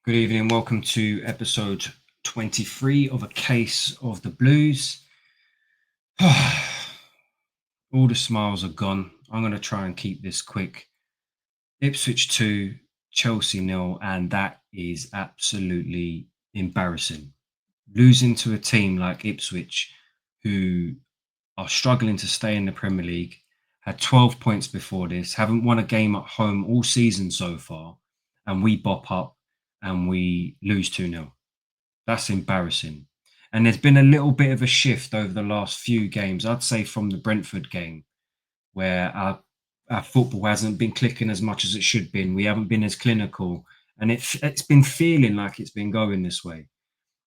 Good evening. Welcome to episode 23 of A Case of the Blues. All the smiles are gone. I'm going to try and keep this quick. Ipswich 2, Chelsea 0, and that is absolutely embarrassing. Losing to a team like Ipswich, who are struggling to stay in the Premier League, had 12 points before this, haven't won a game at home all season so far, and we bop up and we lose 2-0. That's embarrassing. And there's been a little bit of a shift over the last few games, I'd say from the Brentford game, where our football hasn't been clicking as much as it should be. We haven't been as clinical. And it's been feeling like it's been going this way.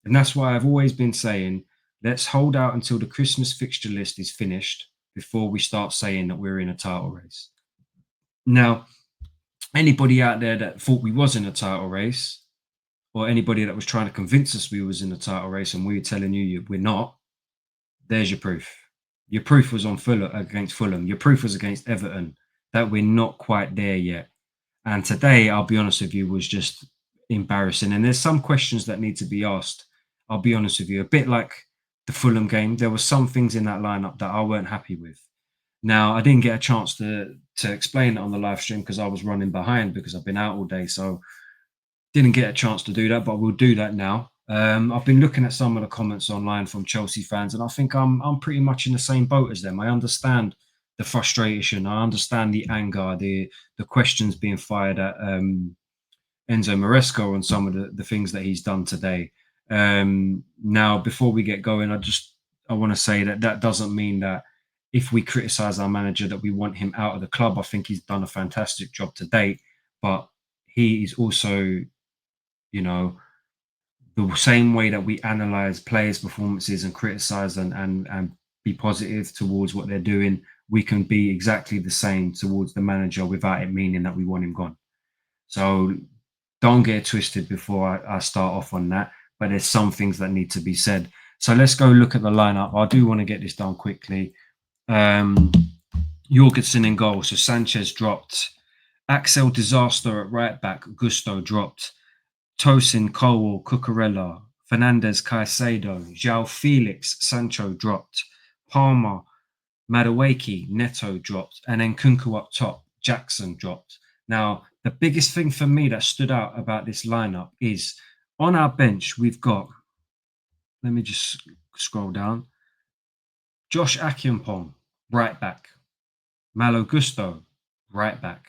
And that's why I've always been saying, let's hold out until the Christmas fixture list is finished before we start saying that we're in a title race. Now, anybody out there that thought we was in a title race, or anybody that was trying to convince us we was in the title race and we were telling you we're not, there's your proof. Your proof was on Fulham against Fulham. Your proof was against Everton that we're not quite there yet. And today, I'll be honest with you, was just embarrassing. And there's some questions that need to be asked. I'll be honest with you, a bit like the Fulham game. There were some things in that lineup that I weren't happy with. Now, I didn't get a chance to explain it on the live stream because I was running behind because I've been out all day. So didn't get a chance to do that, but we'll do that now. I've been looking at some of the comments online from Chelsea fans, and I think I'm pretty much in the same boat as them. I understand the frustration. I understand the anger, the questions being fired at Enzo Maresca on some of the things that he's done today. Now, before we get going, I want to say that doesn't mean that if we criticise our manager that we want him out of the club. I think he's done a fantastic job to date, but he is also, the same way that we analyze players' performances and criticize and be positive towards what they're doing, we can be exactly the same towards the manager without it meaning that we want him gone. So don't get it twisted before I start off on that, but there's some things that need to be said. So let's go look at the lineup. I do want to get this done quickly. Jorgensen in goal. So Sanchez dropped. AXEL disaster at right back. Gusto dropped. Tosin, Colwell, Cucurella, Fernandez, Caicedo, João Felix, Sancho dropped. Palmer, Madueke, Neto dropped. And then Kunku up top, Jackson dropped. Now, the biggest thing for me that stood out about this lineup is on our bench, we've got, let me just scroll down, Josh Akinpong, right back. Malo Gusto, right back.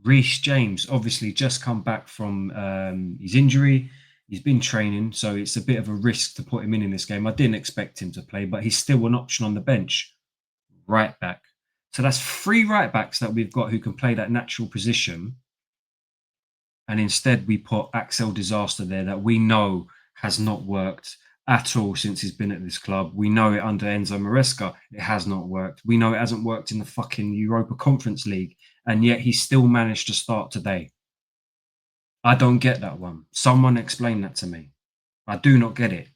Reece James, obviously just come back from his injury. He's been training, so it's a bit of a risk to put him in this game. I didn't expect him to play, but he's still an option on the bench. Right back. So that's 3 right backs that we've got who can play that natural position. And instead we put AXEL Disaster there that we know has not worked at all since he's been at this club. We know it under Enzo Maresca. It has not worked. We know it hasn't worked in the fucking Europa Conference League. And yet he still managed to start today. I don't get that one. Someone explain that to me. I do not get it.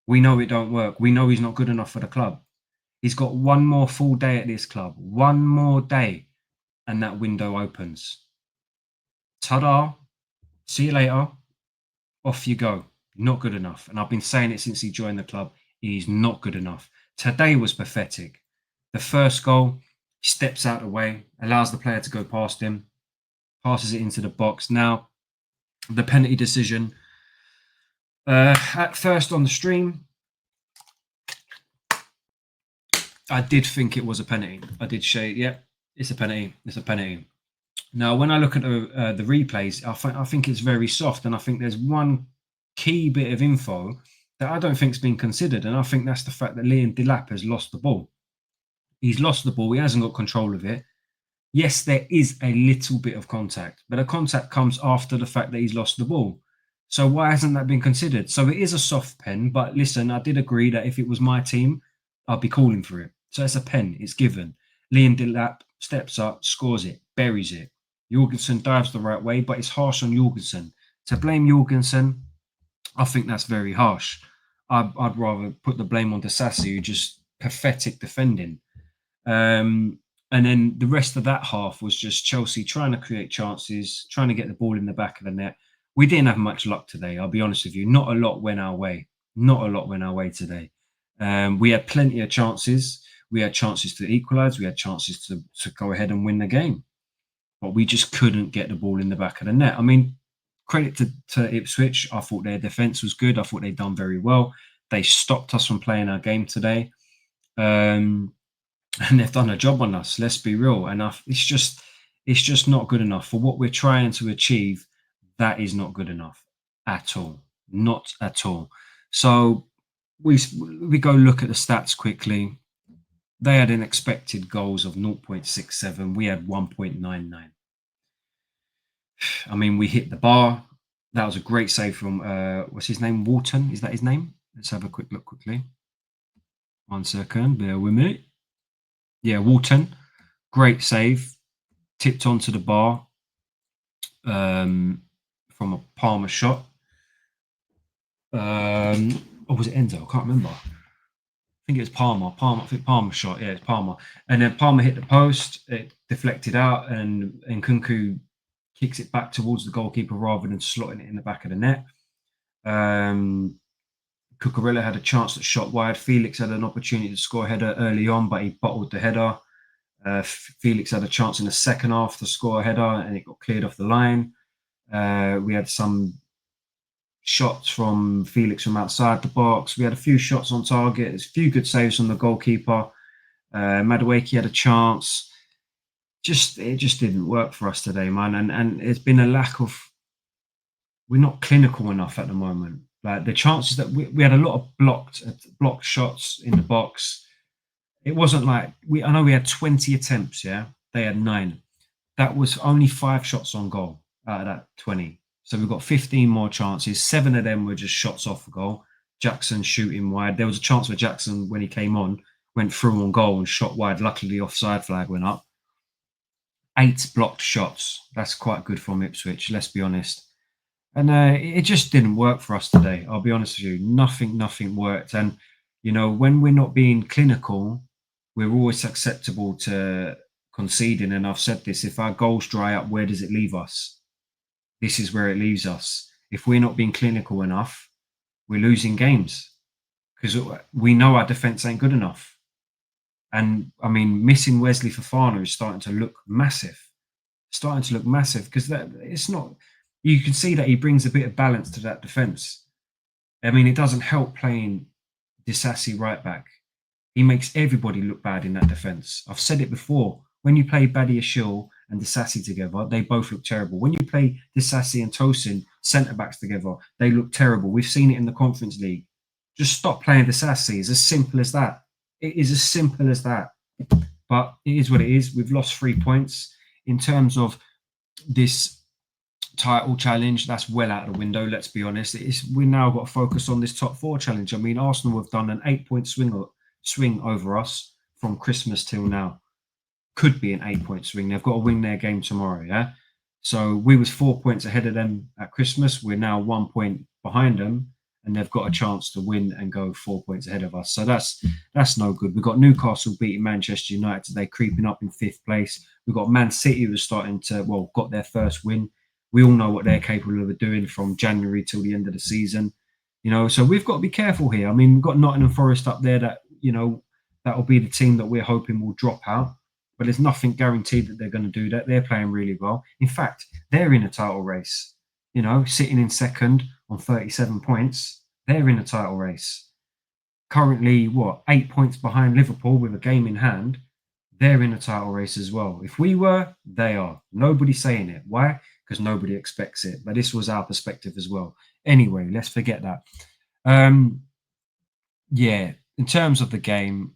We know it don't work. We know he's not good enough for the club. He's got one more full day at this club. One more day. And that window opens. Ta-da. See you later. Off you go. Not good enough. And I've been saying it since he joined the club. He's not good enough. Today was pathetic. The first goal, he steps out of the way, allows the player to go past him, passes it into the box. Now, the penalty decision. At first on the stream, I did think it was a penalty. I did say, yeah, it's a penalty. It's a penalty. Now, when I look at the replays, I think it's very soft. And I think there's one key bit of info that I don't think's been considered. And I think that's the fact that Liam Delap has lost the ball. He's lost the ball. He hasn't got control of it. Yes, there is a little bit of contact, but a contact comes after the fact that he's lost the ball. So why hasn't that been considered? So it is a soft pen, but listen, I did agree that if it was my team, I'd be calling for it. So it's a pen, it's given. Liam Delap steps up, scores it, buries it. Jorgensen dives the right way, but it's harsh on Jorgensen. To blame Jorgensen, I think that's very harsh. I'd rather put the blame on Disasi, who just pathetic defending. And then the rest of that half was just Chelsea trying to create chances, trying to get the ball in the back of the net. We didn't have much luck today. I'll be honest with you. Not a lot went our way. Not a lot went our way today. We had plenty of chances. We had chances to equalise. We had chances to go ahead and win the game, but we just couldn't get the ball in the back of the net. I mean, credit to Ipswich. I thought their defence was good. I thought they'd done very well. They stopped us from playing our game today. Um, and they've done a job on us. Let's be real. And it's just not good enough for what we're trying to achieve. That is not good enough at all, not at all. So we go look at the stats quickly. They had an expected goals of 0.67. We had 1.99. I mean, we hit the bar. That was a great save from what's his name? Walton. Is that his name? Let's have a quick look quickly. 1 second. Bear with me. Yeah, Walton. Great save. Tipped onto the bar from a Palmer shot. Or was it Enzo? I can't remember. I think it was Palmer. I think Palmer shot. Yeah, it's Palmer. And then Palmer hit the post. It deflected out, and Nkunku kicks it back towards the goalkeeper rather than slotting it in the back of the net. Cucurella had a chance that shot wide. Felix had an opportunity to score a header early on, but he bottled the header. Felix had a chance in the second half to score a header, and it got cleared off the line. We had some shots from Felix from outside the box. We had a few shots on target. There's a few good saves from the goalkeeper. Madueke had a chance. It just didn't work for us today, man. And it's been a lack of. We're not clinical enough at the moment. Like the chances that we had a lot of blocked shots in the box. It wasn't like I know we had 20 attempts. Yeah, they had 9. That was only 5 shots on goal out of that 20. So we've got 15 more chances. 7 of them were just shots off the goal. Jackson shooting wide. There was a chance where Jackson, when he came on, went through on goal and shot wide. Luckily, the offside flag went up. 8 blocked shots. That's quite good from Ipswich, let's be honest. And it just didn't work for us today. I'll be honest with you. Nothing worked. And, when we're not being clinical, we're always acceptable to conceding. And I've said this, if our goals dry up, where does it leave us? This is where it leaves us. If we're not being clinical enough, we're losing games because we know our defence ain't good enough. And I mean, missing Wesley Fofana is starting to look massive. Because it's not. You can see that he brings a bit of balance to that defence. I mean, it doesn't help playing Disasi right back. He makes everybody look bad in that defence. I've said it before. When you play Badiashile and Disasi together, they both look terrible. When you play Disasi and Tosin centre backs together, they look terrible. We've seen it in the Conference League. Just stop playing Disasi. It's as simple as that. It is as simple as that. But it is what it is. We've lost 3 points. In terms of this title challenge, that's well out of the window, let's be honest. We now got to focus on this top 4 challenge. I mean, Arsenal have done an 8-point swing over us from Christmas till now. Could be an 8-point swing. They've got to win their game tomorrow, yeah? So we was 4 points ahead of them at Christmas. We're now 1 point behind them, and they've got a chance to win and go 4 points ahead of us. So that's no good. We've got Newcastle beating Manchester United today, creeping up in 5th place. We've got Man City who's got their first win. We all know what they're capable of doing from January till the end of the season. So we've got to be careful here. I mean, we've got Nottingham Forest up there that, that will be the team that we're hoping will drop out. But there's nothing guaranteed that they're going to do that. They're playing really well. In fact, they're in a title race. Sitting in second on 37 points, they're in a title race. Currently, 8 points behind Liverpool with a game in hand. They're in a title race as well. If we were, they are. Nobody's saying it. Why? Because nobody expects it. But this was our perspective as well. Anyway, let's forget that. In terms of the game,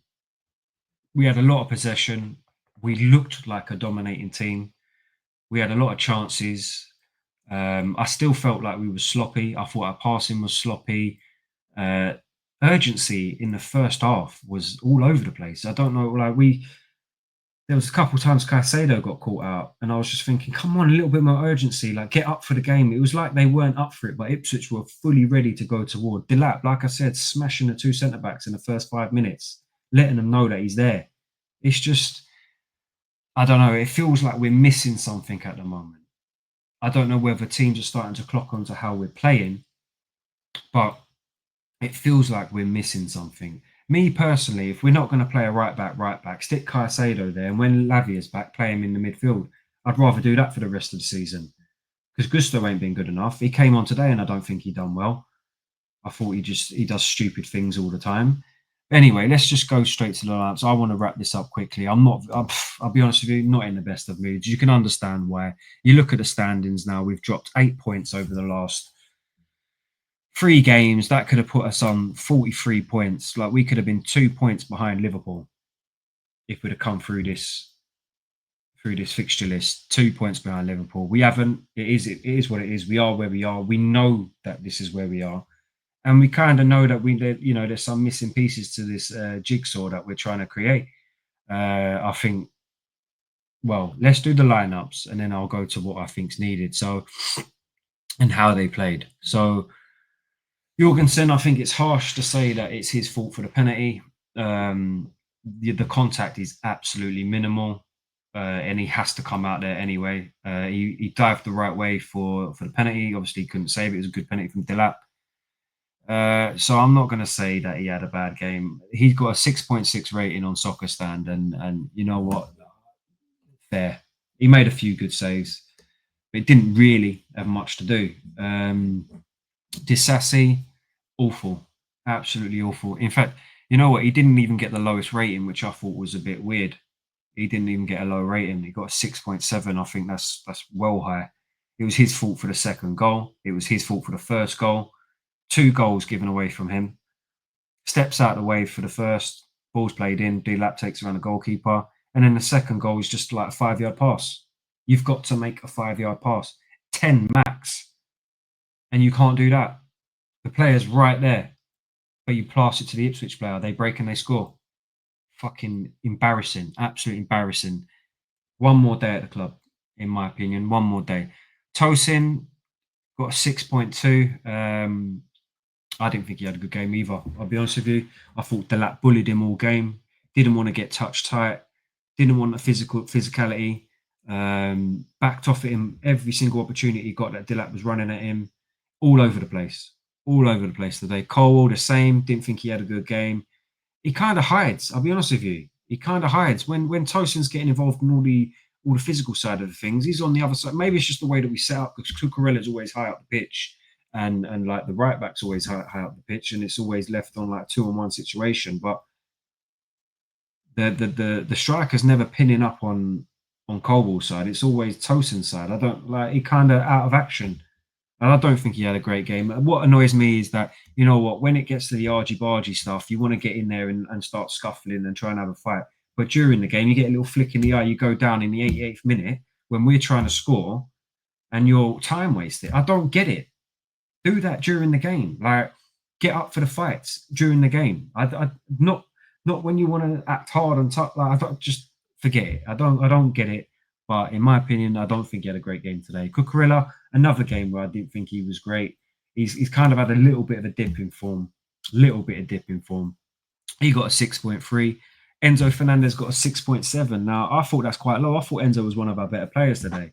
we had a lot of possession. We looked like a dominating team. We had a lot of chances. I still felt like we were sloppy. I thought our passing was sloppy. Urgency in the first half was all over the place. I don't know, there was a couple of times Caicedo got caught out, and I was just thinking, come on, a little bit more urgency, get up for the game. It was like they weren't up for it, but Ipswich were fully ready to go toward. Delap, like I said, smashing the 2 centre-backs in the first 5 minutes, letting them know that he's there. It's just, I don't know, it feels like we're missing something at the moment. I don't know whether teams are starting to clock onto how we're playing, but it feels like we're missing something. Me personally, if we're not going to play a right back, stick Caicedo there, and when Lavia's back, play him in the midfield. I'd rather do that for the rest of the season because Gusto ain't been good enough. He came on today, and I don't think he done well. I thought he does stupid things all the time. Anyway, let's just go straight to the lineups. I want to wrap this up quickly. I'll be honest with you, not in the best of moods. You can understand why. You look at the standings now. We've dropped 8 points over the last 3 games. That could have put us on 43 points. Like we could have been 2 points behind Liverpool if we'd have come through this fixture list. 2 points behind Liverpool. We haven't. It is what it is. We are where we are. We know that this is where we are. And we kind of know that there's some missing pieces to this jigsaw that we're trying to create. I think, well, let's do the lineups and then I'll go to what I think's needed. So, and how they played. So, Jorgensen, I think it's harsh to say that it's his fault for the penalty. The contact is absolutely minimal, and he has to come out there anyway. He dived the right way for the penalty. Obviously, he couldn't save it. It was a good penalty from Delap. So I'm not going to say that he had a bad game. He's got a 6.6 rating on Soccer Stand, and you know what? Fair. He made a few good saves, but it didn't really have much to do. Disassi, awful, absolutely awful. In fact, you know what? He didn't even get the lowest rating, which I thought was a bit weird. He didn't even get a low rating. He got a 6.7. I think that's well high. It was his fault for the second goal. It was his fault for the first goal. 2 goals given away from him. Steps out of the way for the first. Ball's played in. Delap takes around the goalkeeper. And then the second goal is just like a 5-yard pass. You've got to make a 5-yard pass. 10 max. And you can't do that. The player's right there. But you pass it to the Ipswich player. They break and they score. Fucking embarrassing. Absolutely embarrassing. One more day at the club, in my opinion. One more day. Tosin got a 6.2. I didn't think he had a good game either. I'll be honest with you. I thought Delap bullied him all game. Didn't want to get touch tight. Didn't want the physicality. Backed off at him every single opportunity he got that Delap was running at him. All over the place. All over the place today. Cole, the same. Didn't think he had a good game. He kind of hides. I'll be honest with you. He kind of hides when Tosin's getting involved in all the physical side of the things. He's on the other side. Maybe it's just the way that we set up because Cucurella's always high up the pitch. And like the right back's always high up the pitch, and it's always left on like 2-on-1 situation. But the striker's never pinning up on Colwell's side. It's always Tosin's side. I don't like he kind of out of action, and I don't think he had a great game. What annoys me is that you know what, when it gets to the argy bargy stuff, you want to get in there and start scuffling and try and have a fight. But during the game, you get a little flick in the eye. You go down in the 88th minute when we're trying to score, and you're time wasted. I don't get it. Do that during the game. Like, get up for the fights during the game. I not when you want to act hard and tough. Like, I don't, just forget it. I don't get it. But in my opinion, I don't think he had a great game today. Cucurella, another game where I didn't think he was great. He's kind of had a little bit of a dip in form. He got a 6.3. Enzo Fernandez got a 6.7. Now, I thought that's quite low. I thought Enzo was one of our better players today.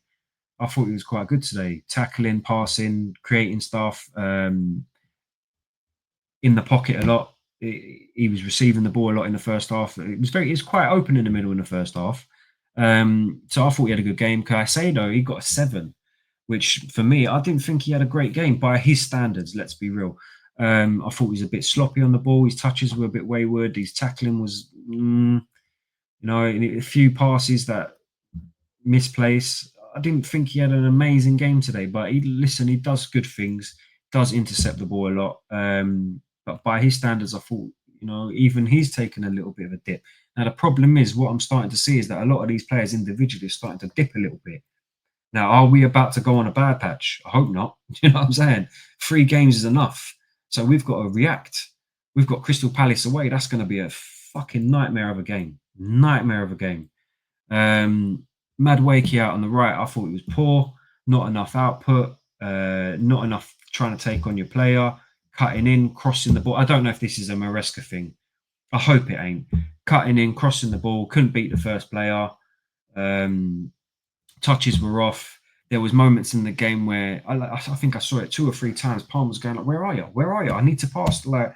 I thought he was quite good today. Tackling, passing, creating stuff, in the pocket a lot. He was receiving the ball a lot in the first half. It was quite open in the middle in the first half. So I thought he had a good game. Caicedo, he got a 7, which for me, I didn't think he had a great game by his standards, let's be real. I thought he was a bit sloppy on the ball. His touches were a bit wayward. His tackling was, a few passes that misplaced. I didn't think he had an amazing game today, but he does good things, does intercept the ball a lot. But by his standards, I thought, even he's taken a little bit of a dip. Now, the problem is what I'm starting to see is that a lot of these players individually are starting to dip a little bit. Now, are we about to go on a bad patch? I hope not. You know what I'm saying? 3 games is enough. So we've got to react. We've got Crystal Palace away. That's going to be a fucking nightmare of a game. Madueke out on the right, I thought he was poor. Not enough output. Not enough trying to take on your player. Cutting in, crossing the ball. I don't know if this is a Maresca thing. I hope it ain't. Cutting in, crossing the ball. Couldn't beat the first player. Touches were off. There was moments in the game where I think I saw it 2 or 3 times. Palm was going like, "Where are you? Where are you? I need to pass." Like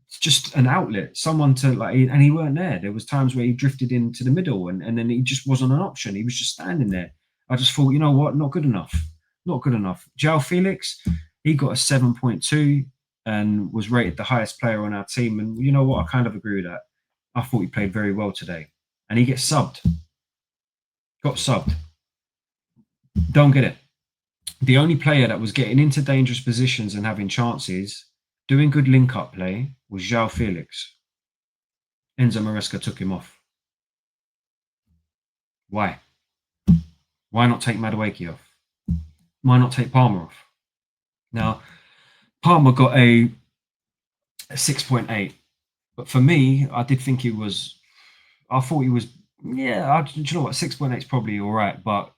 it's just an outlet, someone to like, and he weren't there. There was times where he drifted into the middle, and then he just wasn't an option. He was just standing there. I just thought, you know what, not good enough, not good enough. João Felix, he got a 7.2 and was rated the highest player on our team. And you know what, I kind of agree with that. I thought he played very well today, and he gets subbed, got subbed. Don't get it. The only player that was getting into dangerous positions and having chances, doing good link up play, was João Felix. Enzo Maresca took him off. Why? Why not take Madueke off? Why not take Palmer off? Now, Palmer got a 6.8, but for me, I did think he was. I thought he was. Yeah, do you know what? 6.8 is probably all right, but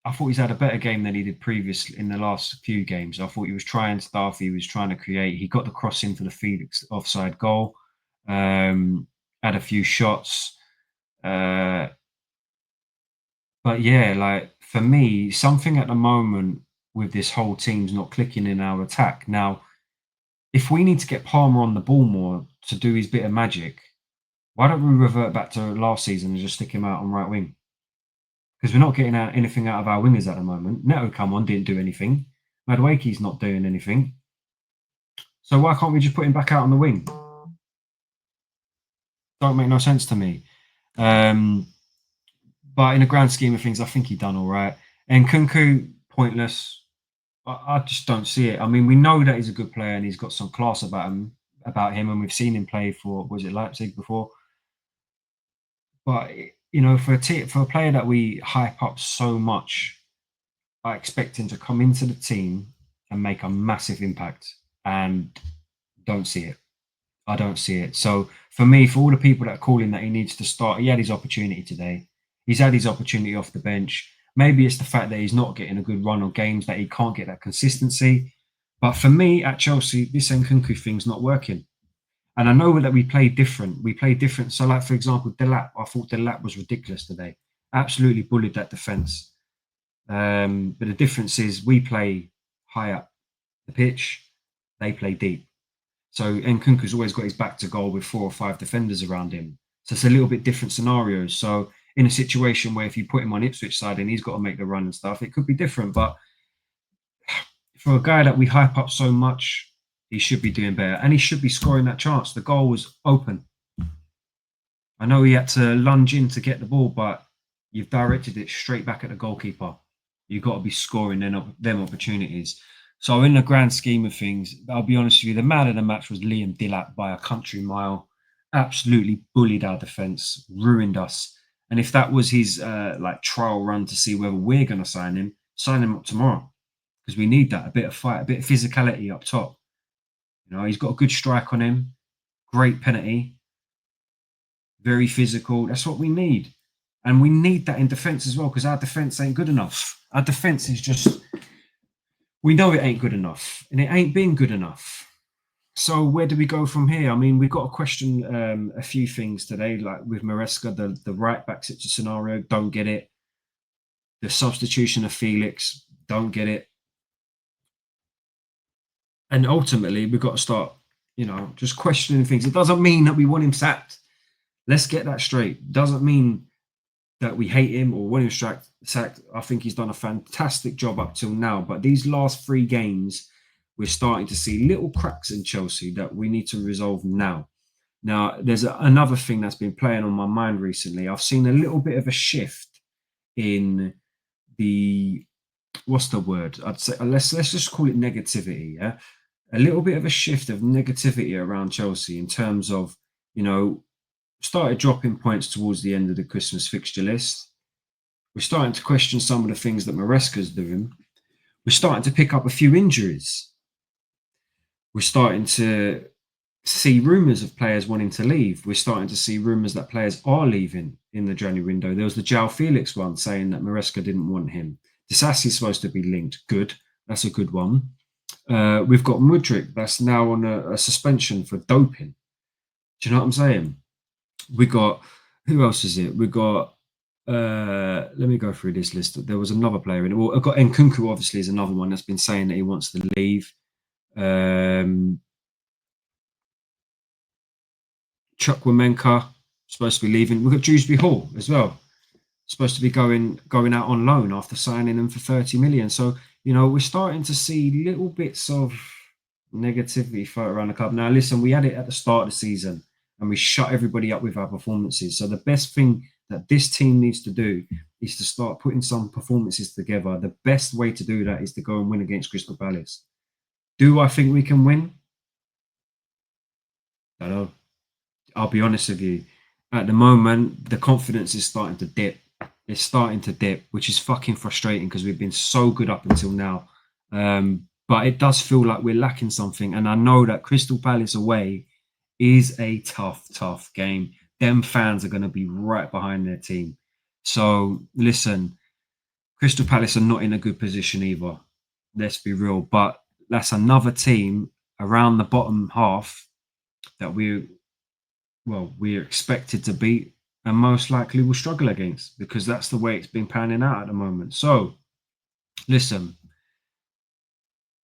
I thought he's had a better game than he did previously in the last few games. I thought he was trying stuff. He was trying to create. He got the cross in for the Felix offside goal. Had a few shots. But yeah, like for me, something at the moment with this whole team's not clicking in our attack. Now, if we need to get Palmer on the ball more to do his bit of magic, why don't we revert back to last season and just stick him out on right wing? Because we're not getting anything out of our wingers at the moment. Neto come on, didn't do anything. Madueke's not doing anything. So why can't we just put him back out on the wing? Don't make no sense to me. But in the grand scheme of things, I think he done all right. And Kunku, pointless. I just don't see it. I mean, we know that he's a good player and he's got some class about him, and we've seen him play for was it Leipzig before. But you know, for a player that we hype up so much, I expect him to come into the team and make a massive impact, and don't see it. I don't see it. So for me, for all the people that are calling that he needs to start, he had his opportunity today. He's had his opportunity off the bench. Maybe it's the fact that he's not getting a good run of games, that he can't get that consistency. But for me at Chelsea, this Nkunku thing's not working. And I know that we play different. We play different. So, like, for example, Delap, I thought Delap was ridiculous today. Absolutely bullied that defence. But the difference is we play high up the pitch, they play deep. So Nkunku's always got his back to goal with 4 or 5 defenders around him. So it's a little bit different scenarios. So in a situation where if you put him on Ipswich side and he's got to make the run and stuff, it could be different. But for a guy that we hype up so much, he should be doing better. And he should be scoring that chance. The goal was open. I know he had to lunge in to get the ball, but you've directed it straight back at the goalkeeper. You've got to be scoring them opportunities. So in the grand scheme of things, I'll be honest with you, the man of the match was Liam Delap by a country mile. Absolutely bullied our defence, ruined us. And if that was his like trial run to see whether we're going to sign him up tomorrow, because we need that, a bit of fight, a bit of physicality up top. You know, he's got a good strike on him, great penalty, very physical. That's what we need. And we need that in defence as well, because our defence ain't good enough. Our defence is just, we know it ain't good enough, and it ain't been good enough. So where do we go from here? I mean, we've got to question a few things today, like with Maresca, the right back scenario, don't get it. The substitution of Felix, don't get it. And ultimately, we've got to start, you know, just questioning things. It doesn't mean that we want him sacked. Let's get that straight. Doesn't mean that we hate him or want him sacked. I think he's done a fantastic job up till now. But these last 3 games, we're starting to see little cracks in Chelsea that we need to resolve now. Now, there's another thing that's been playing on my mind recently. I've seen a little bit of a shift in the, what's the word? I'd say let's just call it negativity. Yeah, a little bit of a shift of negativity around Chelsea in terms of, you know, started dropping points towards the end of the Christmas fixture list. We're starting to question some of the things that Maresca's doing. We're starting to pick up a few injuries. We're starting to see rumours of players wanting to leave. We're starting to see rumours that players are leaving in the January window. There was the João Felix one saying that Maresca didn't want him. Disasi's supposed to be linked. Good. That's a good one. We've got Mudryk that's now on a suspension for doping. Do you know what I'm saying? We got, who else is it? We got Let me go through this list. There was another player in it. Well, I've got Nkunku, obviously, is another one that's been saying that he wants to leave. Chukwuemeka supposed to be leaving. We've got Dewsbury Hall as well, supposed to be going out on loan after signing them for 30 million. So we're starting to see little bits of negativity float around the club. Now, listen, we had it at the start of the season and we shut everybody up with our performances. So the best thing that this team needs to do is to start putting some performances together. The best way to do that is to go and win against Crystal Palace. Do I think we can win? I don't know. I'll be honest with you. At the moment, the confidence is starting to dip. It's starting to dip, which is fucking frustrating because we've been so good up until now. But it does feel like we're lacking something. And I know that Crystal Palace away is a tough, tough game. Them fans are going to be right behind their team. So listen, Crystal Palace are not in a good position either. Let's be real. But that's another team around the bottom half that we're expected to beat and most likely will struggle against because that's the way it's been panning out at the moment. So, listen,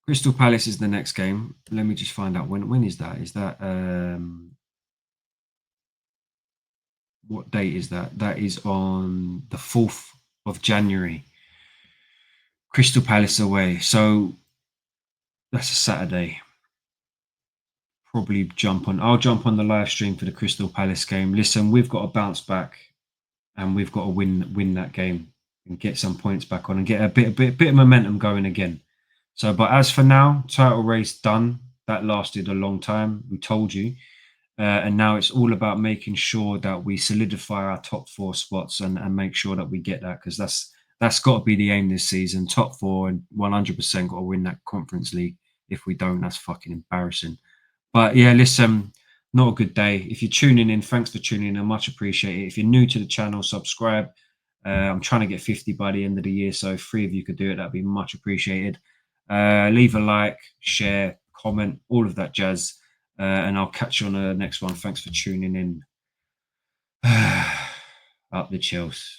Crystal Palace is the next game. Let me just find out when is that? Is that what date is that? That is on the 4th of January. Crystal Palace away. So that's a Saturday. Probably I'll jump on the live stream for the Crystal Palace game. Listen, we've got to bounce back and we've got to win that game and get some points back on and get a bit of momentum going again. So, but as for now, title race done. That lasted a long time. We told you, and now it's all about making sure that we solidify our top 4 spots and make sure that we get that because that's got to be the aim this season. Top 4 and 100% got to win that Conference League. If we don't, that's fucking embarrassing. But yeah, listen, not a good day. If you're tuning in, thanks for tuning in. I much appreciate it. If you're new to the channel, subscribe. I'm trying to get 50 by the end of the year, so if 3 of you could do it, that'd be much appreciated. Leave a like, share, comment, all of that jazz, and I'll catch you on the next one. Thanks for tuning in. Up the Chels.